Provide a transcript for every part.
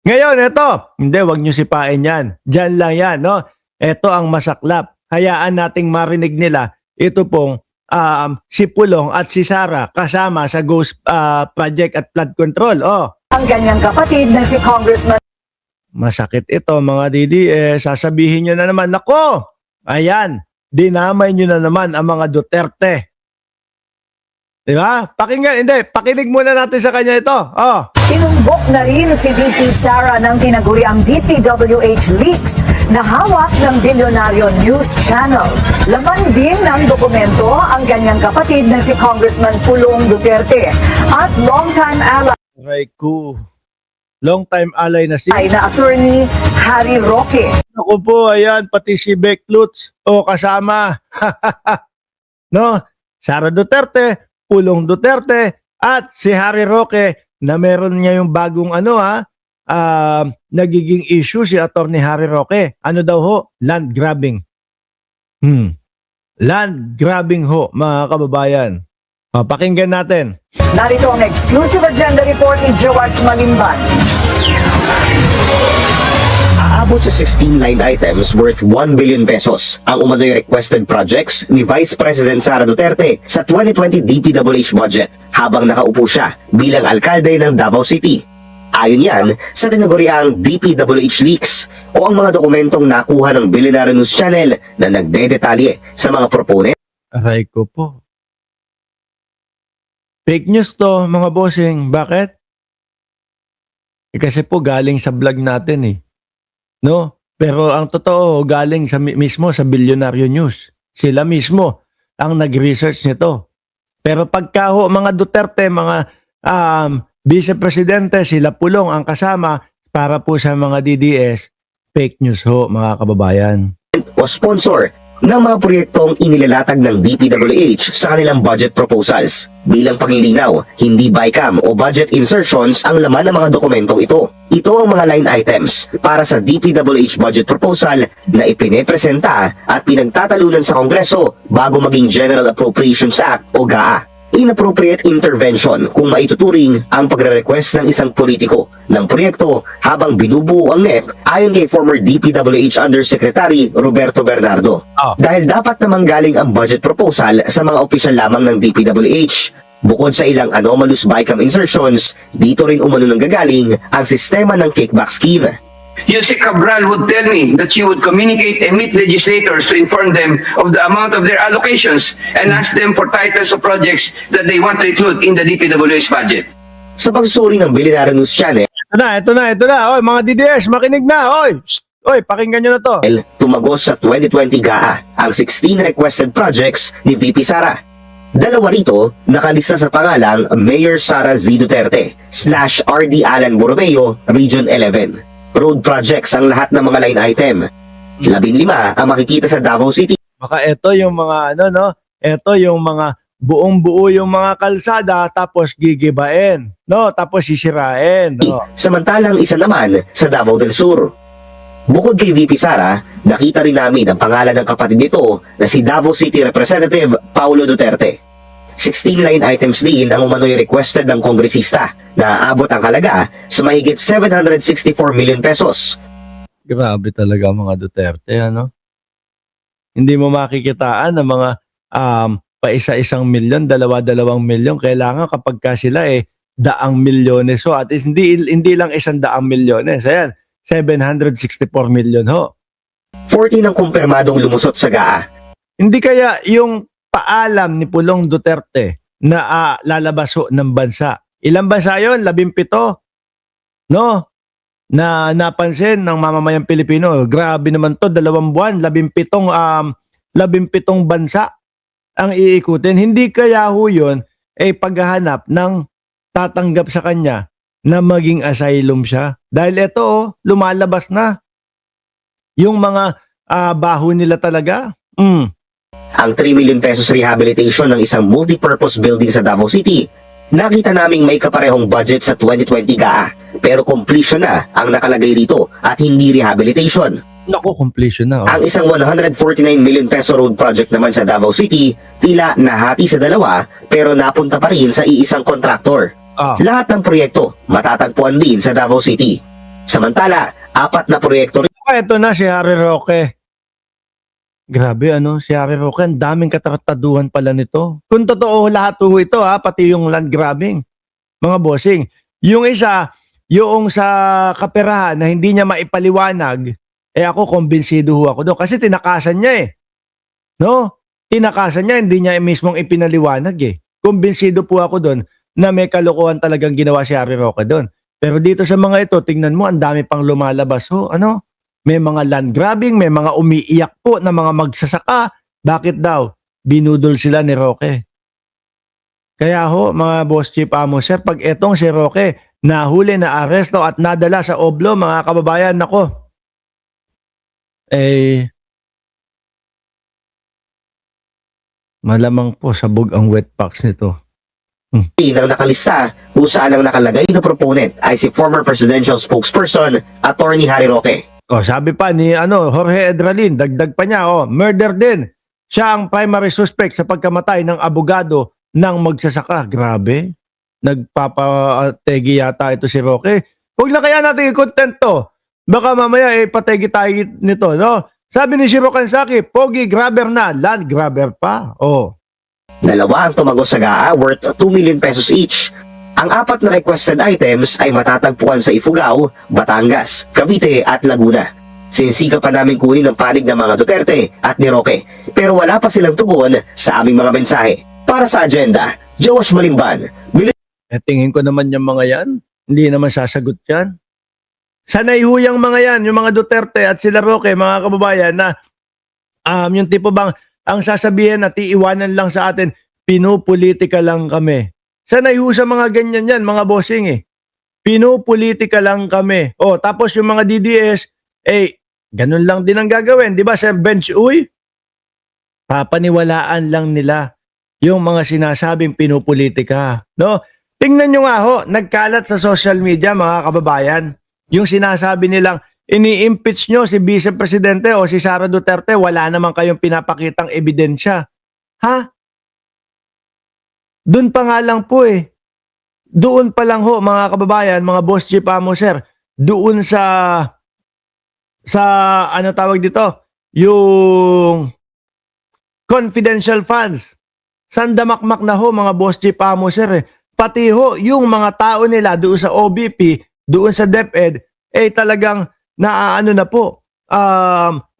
Ngayon, ito. Hindi, wag nyo sipain yan. Diyan lang yan, no? Ito ang masaklap. Hayaan nating marinig nila. Ito pong si Pulong at si Sara kasama sa Ghost Project at Flood Control. Oh. Ang kanyang kapatid na si Congressman Masakit ito, mga DDS. Sasabihin nyo na naman, nako, ayan, dinamay nyo na naman ang mga Duterte. Di ba? Pakinggan, hindi, pakinig muna natin sa kanya ito. Oh. Tinumbok na rin si VP Sara ng tinaguriang DPWH leaks na hawak ng Bilyonaryo News Channel. Laman din ng dokumento ang kanyang kapatid na si Congressman Pulong Duterte at longtime ally Raiku, long time ally na si na attorney Harry Roque. ako po, ayan, pati si Beck Lutz, o kasama. No? Sara Duterte, Pulong Duterte, at si Harry Roque, na meron niya yung bagong nagiging issue si Atty. Harry Roque. Ano daw ho? Land grabbing. Land grabbing ho, mga kababayan. Pakinggan natin. Narito ang exclusive agenda report ni George Malimban. Aabot sa 16 line items worth 1 billion pesos ang umano'y requested projects ni Vice President Sara Duterte sa 2020 DPWH budget habang nakaupo siya bilang alkalde ng Davao City. Ayon yan sa tinaguriang DPWH leaks o ang mga dokumentong nakuha ng Bilyonaryo News Channel na nagdedetalye sa mga proponent. Aray ko po. Fake news to, mga bossing. Bakit? Kasi po galing sa vlog natin eh. No? Pero ang totoo, galing mismo sa Bilyonaryo News. Sila mismo ang nag-research nito. Pero pagka ho, mga Duterte, mga vice-presidente, sila Pulong ang kasama para po sa mga DDS, fake news ho, mga kababayan. O sponsor ng mga proyektong inilalatag ng DPWH sa kanilang budget proposals. Bilang paglilinaw, hindi BICAM o budget insertions ang laman ng mga dokumentong ito. Ito ang mga line items para sa DPWH budget proposal na ipinepresenta at pinagtatalunan sa Kongreso bago maging General Appropriations Act o GAA. Inappropriate intervention kung maituturing ang pagre-request ng isang politiko ng proyekto habang binubuo ang NEP ayon kay former DPWH Undersecretary Roberto Bernardo. Dahil dapat namang galing ang budget proposal sa mga opisyal lamang ng DPWH. Bukod sa ilang anomalous BICAM insertions, dito rin umano nanggagaling ang sistema ng kickback scheme. Yusek Cabral would tell me that she would communicate and meet legislators to inform them of the amount of their allocations and ask them for titles of projects that they want to include in the DPWH budget. Sa pagsusuri ng Bilyonaryo News Channel, Ito na. Oy, mga DDS, makinig na. Oy, oy, pakinggan nyo na to. tumagos sa 2020 GAA ang 16 requested projects ni VP Sara. Dalawa rito nakalista sa pangalang Mayor Sara Z. Duterte / RD Alan Borromeo, Region 11. Road projects ang lahat ng mga line item. 15 ang makikita sa Davao City. Baka ito yung mga ito yung mga buong-buo yung mga kalsada tapos gigibain, no? Tapos sisirain, no? Samantalang isa naman sa Davao del Sur. Bukod kay VP Sara, nakita rin namin ang pangalan ng kapatid nito na si Davao City Representative Paulo Duterte. 16 line items din ang umano'y requested ng kongresista na aabot ang halaga sa mahigit 764 million pesos. Grabe talaga mga Duterte, ano? Hindi mo makikitaan ng mga pa-isa-isang milyon, dalawa-dalawang milyon. Kailangan kapag ka sila daang milyones. So at least hindi lang 100 milyones. Ayan, 764 million ho. 40 ng kumpirmadong lumusot sa GAA. Hindi kaya yung paalam ni Pulong Duterte na lalabas ho ng bansa. Ilang bansa yun? 17? No? Na napansin ng mamamayang Pilipino. Grabe naman to, 2 buwan, 17 bansa ang iikutin. Hindi kaya ho yun paghahanap ng tatanggap sa kanya na maging asylum siya. Dahil ito, lumalabas na. Yung mga baho nila talaga. Ang 3 million pesos rehabilitation ng isang multi-purpose building sa Davao City, nakita naming may kaparehong budget sa 2020 GAA, pero completion na ang nakalagay rito at hindi rehabilitation. Naku, completion na. Ang isang 149 million peso road project naman sa Davao City, tila nahati sa dalawa pero napunta pa rin sa iisang kontraktor. Lahat ng proyekto matatagpuan din sa Davao City. Samantala, 4 na proyekto Ito na si Harry Roque. Grabe si Harry Roque, ang daming katrataduhan pala nito. Kung totoo lahat ito pati yung land grabbing. Mga bossing, yung isa, yung sa kaperahan na hindi niya maipaliwanag, ako kumbinsido ako doon kasi tinakasan niya No? Tinakasan niya, hindi niya mismong ipinaliwanag Kumbinsido po ako doon na may kalokohan talagang ginawa si Harry Roque doon. Pero dito sa mga ito, tingnan mo, ang dami pang lumalabas. May mga land grabbing, may mga umiiyak po na mga magsasaka. Bakit daw? Binudol sila ni Roque. Kaya mga boss chief amo sir, pag etong si Roque nahuli na aresto at nadala sa oblo, mga kababayan, nako. Malamang po sabog ang wet packs nito. ng nakalista kung saan ang nakalagay na proponent ay si former presidential spokesperson, Attorney Harry Roque. Sabi pa ni Jorge Edralin, dagdag pa niya, murder din. Siya ang primary suspect sa pagkamatay ng abogado ng magsasaka. Grabe. Nagpapategi yata ito si Roque. Huwag na kaya natin i-content to. Baka mamaya pategi tayo nito, no? Sabi ni Shiro Kansaki, pogi grabber na, land grabber pa. Dalawa ang tumagos sa GAA worth 2 million pesos each. Ang 4 na requested items ay matatagpuan sa Ifugao, Batangas, Cavite at Laguna. Sinisika pa namin kunin ang panig ng mga Duterte at ni Roque, pero wala pa silang tugon sa aming mga mensahe. Para sa agenda, Josh Malimban. Tingin ko naman yung mga yan, hindi naman sasagot yan. Sanay huyang mga yan, yung mga Duterte at sila Roque, mga kababayan, na yung tipo bang ang sasabihin at iiwanan lang sa atin, pinupolitika lang kami. Sanay ho sa mga ganyan yan, mga bossing Pinupolitika lang kami. Tapos yung mga DDS, ganun lang din ang gagawin. Di ba, Sir Bench Uy? Papaniwalaan lang nila yung mga sinasabing pinupolitika. No? Tingnan nyo nga nagkalat sa social media, mga kababayan, yung sinasabi nilang, ini-impeach nyo si Vice Presidente o si Sara Duterte, wala naman kayong pinapakitang ebidensya. Doon pa nga lang po Doon pa lang mga kababayan, mga boss chief amo sir, doon sa ano tawag dito, yung confidential funds. Sandamakmak na mga boss chief amo sir Pati yung mga tao nila doon sa OBP, doon sa DepEd, talagang naaano na po,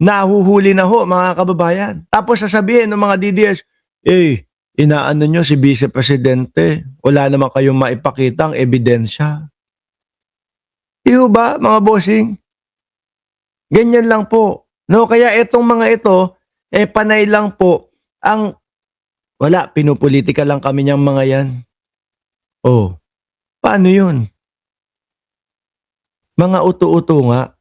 nahuhuli na mga kababayan. Tapos sasabihin ng mga DDS, inaano nyo si Vice Presidente, wala naman kayong maipakitang ebidensya. Iyo ba, mga bossing? Ganyan lang po. No, kaya etong mga ito, panay lang po ang wala, pinupolitika lang kami niyang mga yan. Paano yun? Mga uto-uto nga,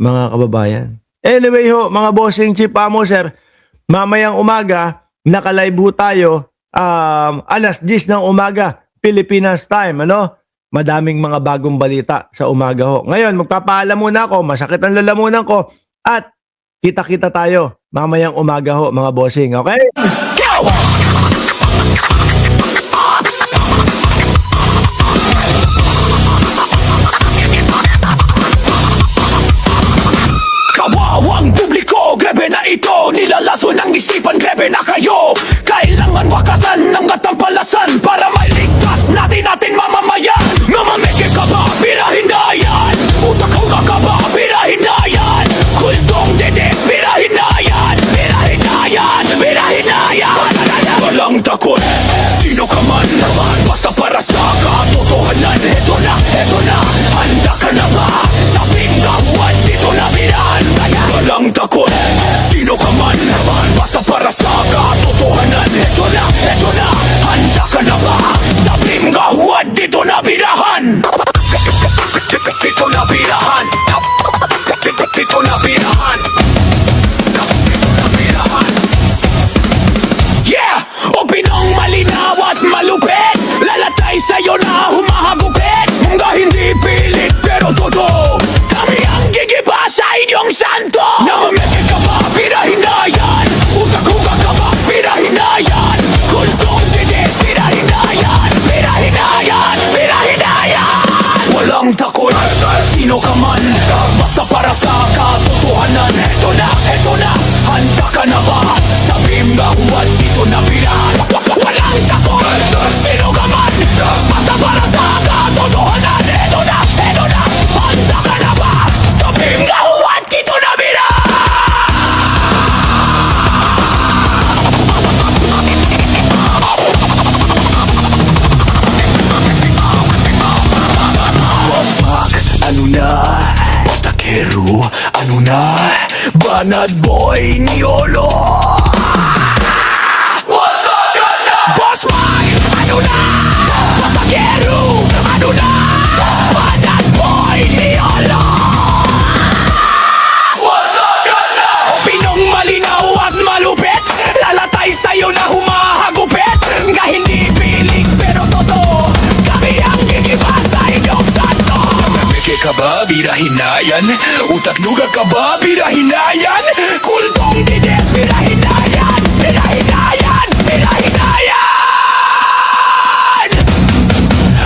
mga kababayan. Anyway mga bossing chief amo sir, mamayang umaga, nakalive tayo, alas 10 ng umaga, Pilipinas time, Madaming mga bagong balita sa umaga Ngayon, magpapaalam muna ako, masakit ang lalamunan ko, at kita-kita tayo mamayang umaga mga bossing, okay? Kawawang publiko, grebe na ito. Nilalaso ng isipan, grebe na kayo. Kailangan wakasan ng katampalasan para mailigtas natin mamamayan. Mamameke ka ba? Birahin na yan. Utak ko ka ba? Birahin na yan. Kultong dedes, birahin na yan. Birahin na yan. Birahin na yan. Walang takot, sino ka man. Basta para sa katotohanan. Ito na, handa ka na ba? Taping kawan, dito na birahan. Walang takot, sino ka man. Basta para sa katotohanan. Ito na, handa ka na ba? Taping kawan, dito na birahan. Basta para sa katotohanan. Eto na, handa ka na ba? Tabim nga huwad dito na binahan. Walang takot, sino ka man. Basta para sa katotohanan. Eto na, handa ka na ba? Tabim nga huwad dito na binahan. Boss Mac, ano na? Basta Kero, ano na? Banat Boy, Niolo! What's up, ganda? Boss Mac, ano na? Basta Kero, ano na? Banat Boy, Niolo! What's up, ganda? O pinong malinaw at malupit, lalatay sa'yo na humahagupit. Nga hindi piling pero totoo, kami ang gigiba sa inyong santo. Namimiki ka ba, birahin na yan? Utak nuga ka ba, birahin na yan? Kultong dides, birahin na yan! Birahin na yan! Birahin na yan!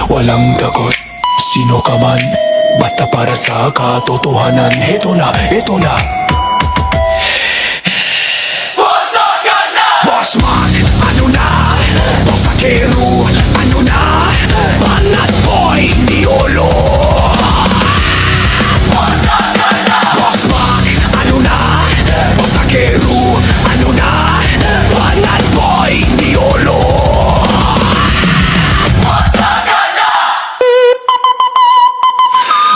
Walang takot, sino ka man, basta para sa katotohanan. Ito na, Boss Mac, ano na? Basta Kero, ano na? Banat Boy, Niolo! Boss Mac, ano na? Basta Kero, ano na? Banat Boy, Niolo!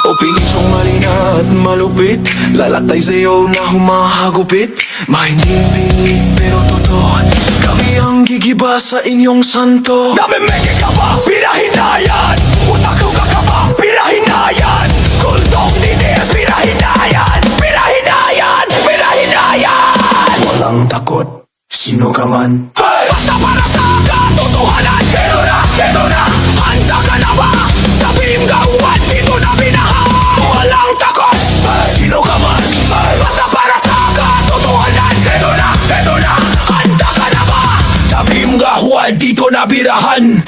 Opinisong malina at malupit, lalatay sa'yo na humahagupit. Hindi pilit pero totoo, kami ang gigiba sa inyong santo. Namimeke ka ba? Birahin na yan! Utak ka ba? Birahin na yan! Kultong dides, birahin na yan! Birahin na yan! Birahin na yan! Walang takot, sino ka man. Basta para sa katotohanan. Ito na, handa ka na ba? Tabim gawan, dito na binaha. Walang takot, sino ka man. Basta para sa katotohanan. Ito na, handa ka na ba? Tabim gawan, dito na birahan.